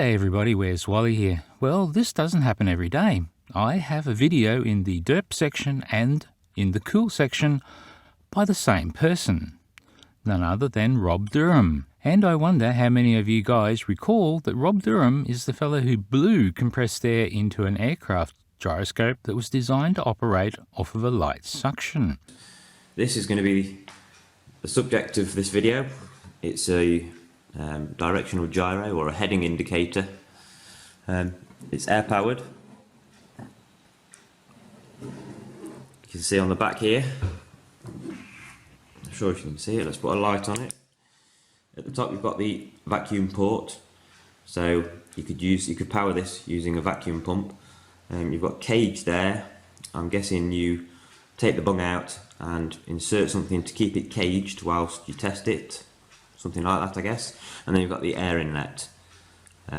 G'day everybody, where's Wally here? Well, this doesn't happen every day. I have a video in the derp section and in the cool section by the same person, none other than Rob Durham. And I wonder how many of you guys recall that Rob Durham is the fellow who blew compressed air into an aircraft gyroscope that was designed to operate off of a light suction. This is going to be the subject of this video. It's a directional gyro or a heading indicator. It's air powered. You can see on the back here. I'm sure if you can see it. Let's put a light on it. At the top you've got the vacuum port, so you could power this using a vacuum pump. You've got cage there. I'm guessing you take the bung out and insert something to keep it caged whilst you test it, something like that I guess. And then you've got the air inlet,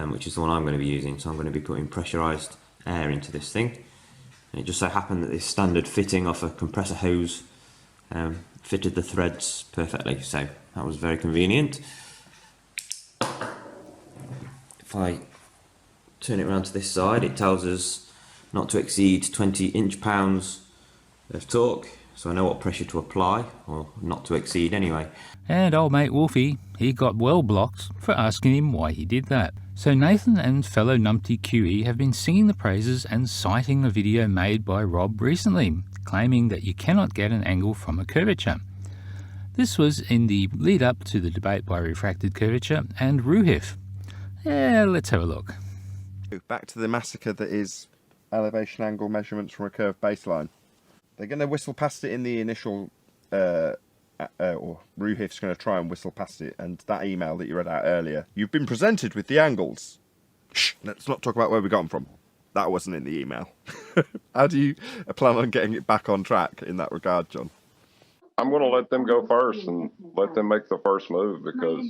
which is the one I'm going to be using. So I'm going to be putting pressurised air into this thing. And it just so happened that this standard fitting off a compressor hose fitted the threads perfectly, so that was very convenient. If I turn it around to this side, it tells us not to exceed 20 inch-pounds of torque, so I know what pressure to apply, or not to exceed anyway. And old mate Wolfie, he got well blocked for asking him why he did that. So Nathan and fellow numpty QE have been singing the praises and citing a video made by Rob recently, claiming that you cannot get an angle from a curvature. This was in the lead up to the debate by Refracted Curvature and Roohif. Let's have a look. Back to the massacre that is elevation angle measurements from a curved baseline. They're going to whistle past it in the initial, or Roohif's going to try and whistle past it, and that email that you read out earlier, you've been presented with the angles. Shh, let's not talk about where we got them from. That wasn't in the email. How do you plan on getting it back on track in that regard, John? I'm going to let them go first and let them make the first move because,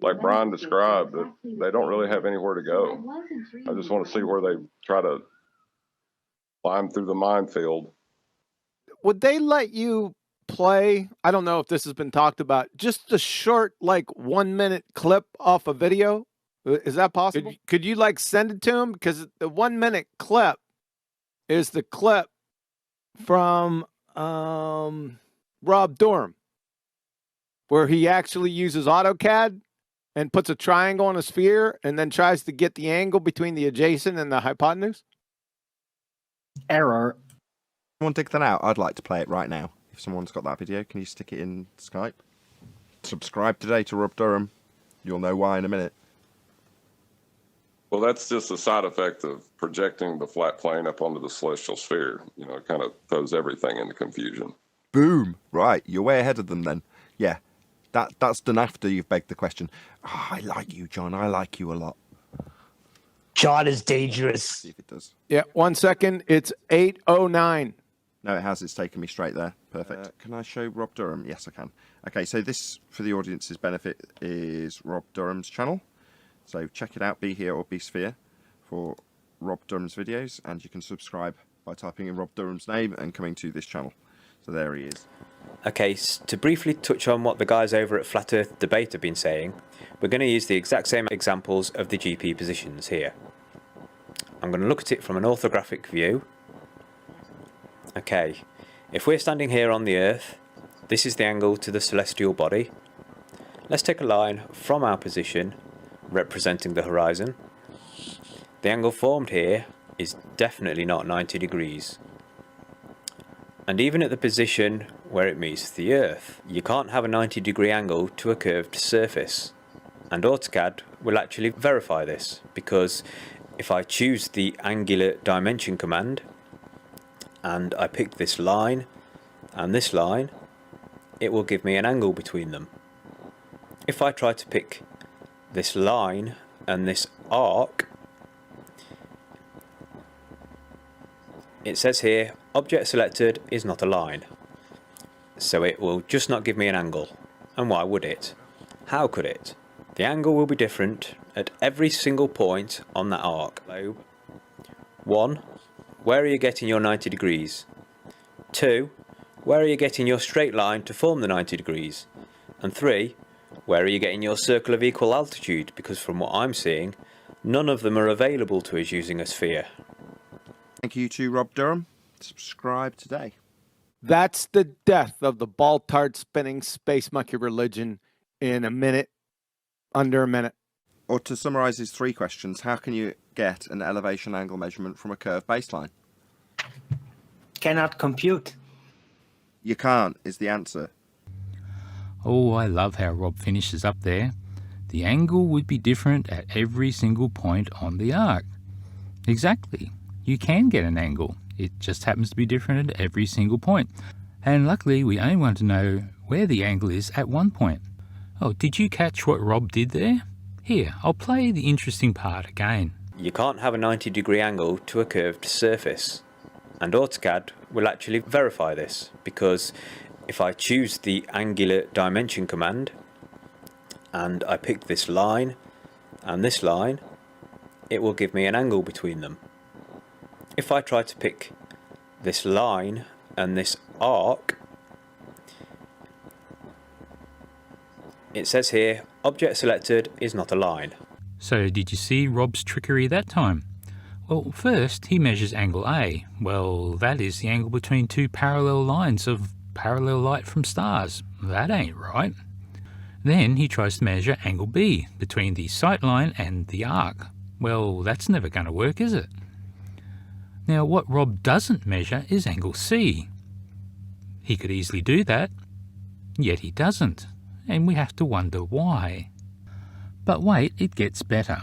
like Brian described, they don't really have anywhere to go. I just want to see where they try to climb through the minefield. Would they let you play, I don't know if this has been talked about, just a short, like 1 minute clip off a video? Is that possible? Could you like send it to them? Because the 1 minute clip is the clip from Rob Durham, where he actually uses AutoCAD and puts a triangle on a sphere and then tries to get the angle between the adjacent and the hypotenuse. Error. Someone dig that out? I'd like to play it right now. If someone's got that video, can you stick it in Skype? Subscribe today to Rob Durham. You'll know why in a minute. Well, that's just a side effect of projecting the flat plane up onto the celestial sphere. You know, it kind of throws everything into confusion. Boom! Right, you're way ahead of them then. Yeah, that's done after you've begged the question. Oh, I like you, John. I like you a lot. John is dangerous. See if it does. Yeah, 1 second. It's 8:09. No, it has. It's taken me straight there. Perfect. Can I show Rob Durham? Yes, I can. Okay, so this, for the audience's benefit, is Rob Durham's channel. So check it out, Be Here or Be Sphere, for Rob Durham's videos. And you can subscribe by typing in Rob Durham's name and coming to this channel. So there he is. Okay, to briefly touch on what the guys over at Flat Earth Debate have been saying, we're going to use the exact same examples of the GP positions here. I'm going to look at it from an orthographic view. Okay, if we're standing here on the Earth, this is the angle to the celestial body. Let's take a line from our position, representing the horizon. The angle formed here is definitely not 90 degrees. And even at the position where it meets the Earth, you can't have a 90-degree angle to a curved surface. And AutoCAD will actually verify this, because if I choose the angular dimension command, and I pick this line and this line, it will give me an angle between them. If I try to pick this line and this arc, it says here, object selected is not a line. So it will just not give me an angle. And why would it? How could it? The angle will be different at every single point on that arc. 1. Where are you getting your 90 degrees? 2. Where are you getting your straight line to form the 90 degrees? And 3. Where are you getting your circle of equal altitude? Because from what I'm seeing, none of them are available to us using a sphere. Thank you to Rob Durham. Subscribe today. That's the death of the ball tart spinning space monkey religion in a minute, under a minute. Or to summarise his 3 questions, how can you get an elevation angle measurement from a curved baseline? Cannot compute. You can't, is the answer. Oh, I love how Rob finishes up there. The angle would be different at every single point on the arc. Exactly. You can get an angle. It just happens to be different at every single point. And luckily, we only want to know where the angle is at one point. Oh, did you catch what Rob did there? Here, I'll play the interesting part again. You can't have a 90-degree angle to a curved surface. And AutoCAD will actually verify this, because if I choose the angular dimension command and I pick this line and this line, it will give me an angle between them. If I try to pick this line and this arc, it says here, object selected is not a line. So did you see Rob's trickery that time? Well, first he measures angle A. Well, that is the angle between 2 parallel lines of parallel light from stars. That ain't right. Then he tries to measure angle B between the sight line and the arc. Well, that's never going to work, is it? Now, what Rob doesn't measure is angle C. He could easily do that, yet he doesn't, and we have to wonder why. But wait, it gets better.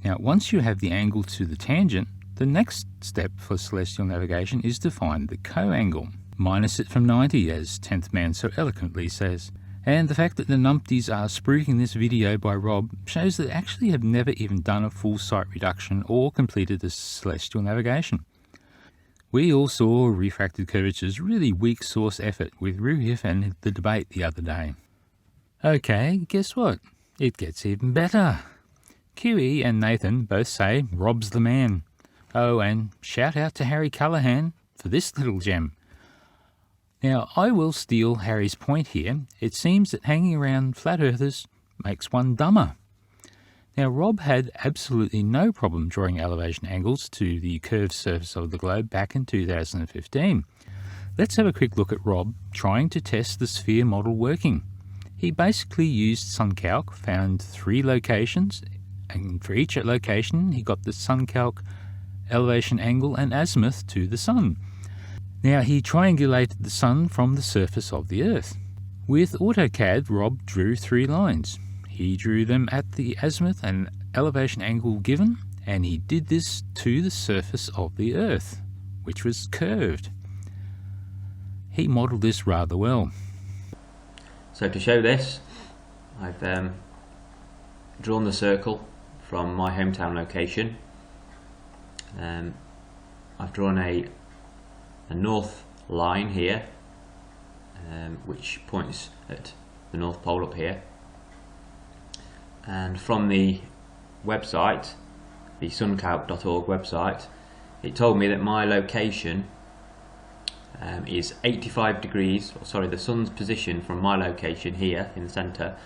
Now, once you have the angle to the tangent, the next step for celestial navigation is to find the co-angle. Minus it from 90, as 10th Man so eloquently says. And the fact that the numpties are spruiking this video by Rob shows that they actually have never even done a full sight reduction or completed the celestial navigation. We all saw Refracted Curvature's really weak source effort with Roohif and the debate the other day. Okay, guess what? It gets even better. QE and Nahtan both say Rob's the man. Oh, and shout out to Harry Callahan for this little gem. Now, I will steal Harry's point here. It seems that hanging around flat earthers makes one dumber. Now, Rob had absolutely no problem drawing elevation angles to the curved surface of the globe back in 2015. Let's have a quick look at Rob trying to test the sphere model working. He basically used SunCalc, found 3 locations, and for each location he got the SunCalc elevation angle and azimuth to the sun. Now he triangulated the sun from the surface of the earth. With AutoCAD, Rob drew 3 lines. He drew them at the azimuth and elevation angle given, and he did this to the surface of the earth, which was curved. He modelled this rather well. So to show this, I've drawn the circle from my hometown location. I've drawn a north line here, which points at the North Pole up here. And from the website, the suncalc.org website, it told me that my location is 85 degrees, or sorry, the sun's position from my location here in the centre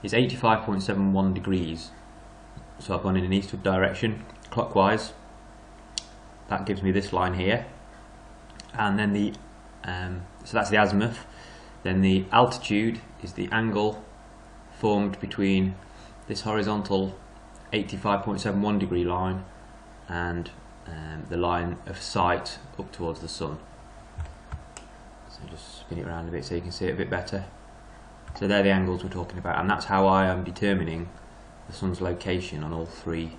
is 85.71 degrees. So I've gone in an eastward direction, clockwise. That gives me this line here, and then the so that's the azimuth. Then the altitude is the angle formed between this horizontal 85.71 degree line and the line of sight up towards the sun. So just spin it around a bit so you can see it a bit better. So they're the angles we're talking about, and that's how I am determining the sun's location on all 3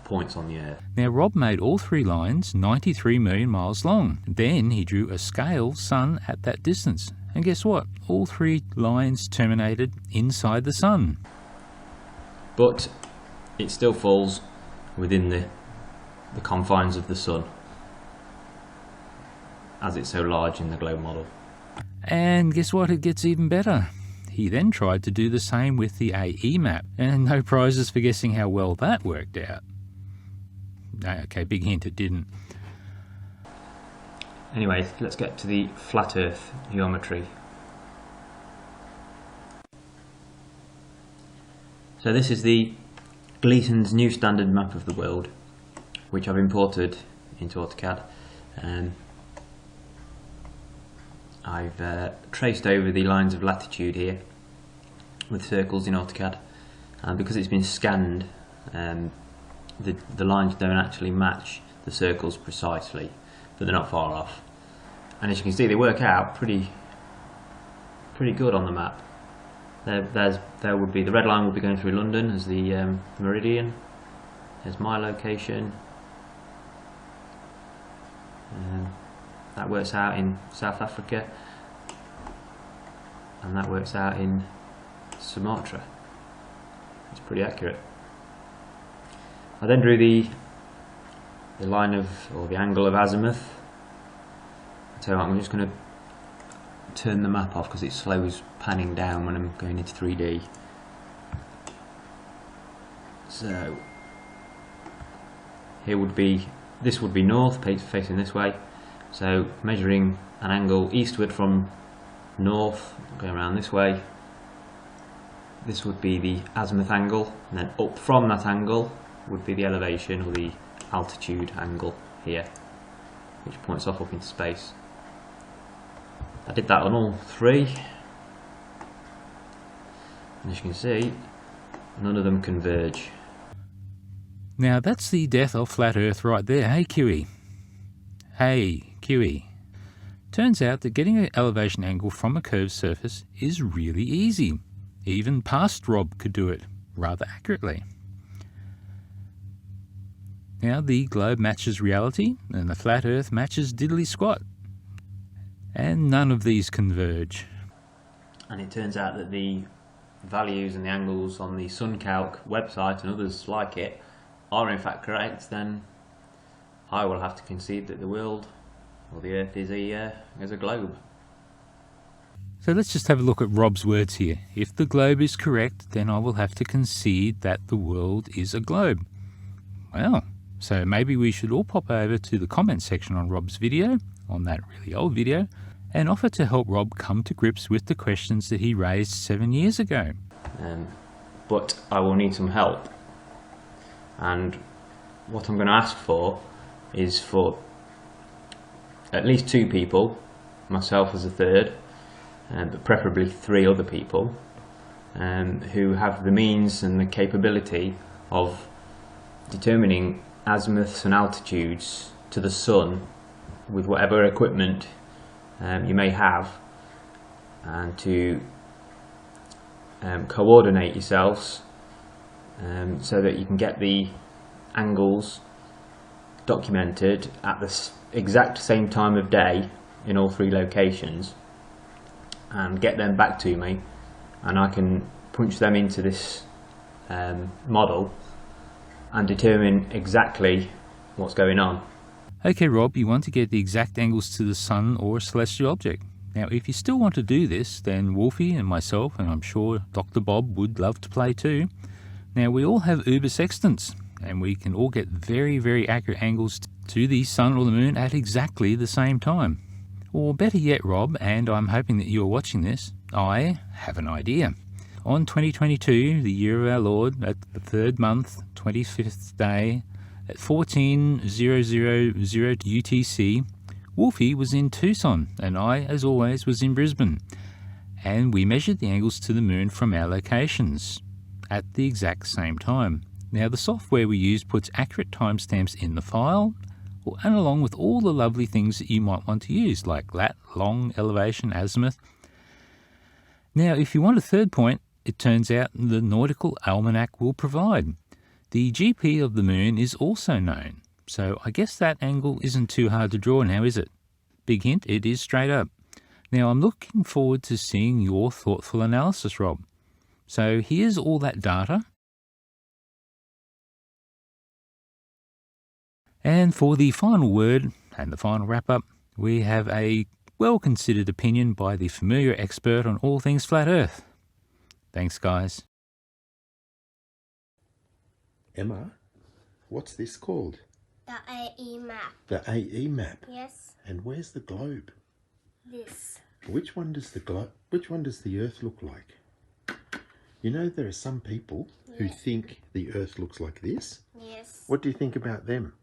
points on the Earth. Now Rob made all 3 lines 93 million miles long. Then he drew a scale sun at that distance. And guess what? All 3 lines terminated inside the sun. But it still falls within the confines of the sun, as it's so large in the globe model. And guess what? It gets even better. He then tried to do the same with the AE map, and no prizes for guessing how well that worked out. Okay, big hint, it didn't. Anyway, let's get to the flat Earth geometry. So this is the Gleason's new standard map of the world, which I've imported into AutoCAD. I've traced over the lines of latitude here with circles in AutoCAD, and because it's been scanned, the lines don't actually match the circles precisely, but they're not far off. And as you can see, they work out pretty good on the map. There would be the red line would be going through London as the meridian. There's my location. That works out in South Africa, and that works out in Sumatra. It's pretty accurate. I then drew the line of, or the angle of azimuth. So I'm just going to turn the map off because it slows panning down when I'm going into 3D. So this would be north, facing this way. So measuring an angle eastward from north, going around this way, this would be the azimuth angle, and then up from that angle would be the elevation or the altitude angle here, which points off up into space. I did that on all three, and as you can see, none of them converge. Now that's the death of flat Earth right there, hey QE? Hey QE. Turns out that getting an elevation angle from a curved surface is really easy. Even past Rob could do it rather accurately. Now the globe matches reality and the flat Earth matches diddly squat. And none of these converge. And it turns out that the values and the angles on the SunCalc website and others like it are in fact correct, then I will have to concede that the world, or the Earth, is a globe. So let's just have a look at Rob's words here. If the globe is correct, then I will have to concede that the world is a globe. Well, so maybe we should all pop over to the comment section on Rob's video, on that really old video, and offer to help Rob come to grips with the questions that he raised 7 years ago. But I will need some help. And what I'm going to ask for is for at least 2 people, myself as a third, but preferably 3 other people, who have the means and the capability of determining azimuths and altitudes to the sun with whatever equipment you may have, and to coordinate yourselves so that you can get the angles documented at the exact same time of day in all 3 locations, and get them back to me, and I can punch them into this model and determine exactly what's going on. Okay Rob, you want to get the exact angles to the sun or a celestial object. Now if you still want to do this, then Wolfie and myself, and I'm sure Dr. Bob would love to play too. Now we all have Uber sextants, and we can all get very, very accurate angles to the sun or the moon at exactly the same time. Or better yet, Rob, and I'm hoping that you're watching this, I have an idea. On 2022, the year of our Lord, at the 3rd month, 25th day, at 14:000 UTC, Wolfie was in Tucson, and I, as always, was in Brisbane. And we measured the angles to the moon from our locations at the exact same time. Now, the software we used puts accurate timestamps in the file, and along with all the lovely things that you might want to use, like lat, long, elevation, azimuth. Now, if you want a third point, it turns out the Nautical Almanac will provide. The GP of the moon is also known, so I guess that angle isn't too hard to draw now, is it? Big hint, it is straight up. Now, I'm looking forward to seeing your thoughtful analysis, Rob. So here's all that data. And for the final word and the final wrap-up, we have a well-considered opinion by the familiar expert on all things flat Earth. Thanks, guys. Emma, what's this called? The AE map. The AE map. Yes. And where's the globe? This. Which one does the Earth look like? You know, there are some people who think the Earth looks like this. Yes. What do you think about them?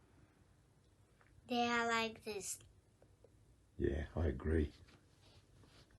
They are like this. Yeah, I agree.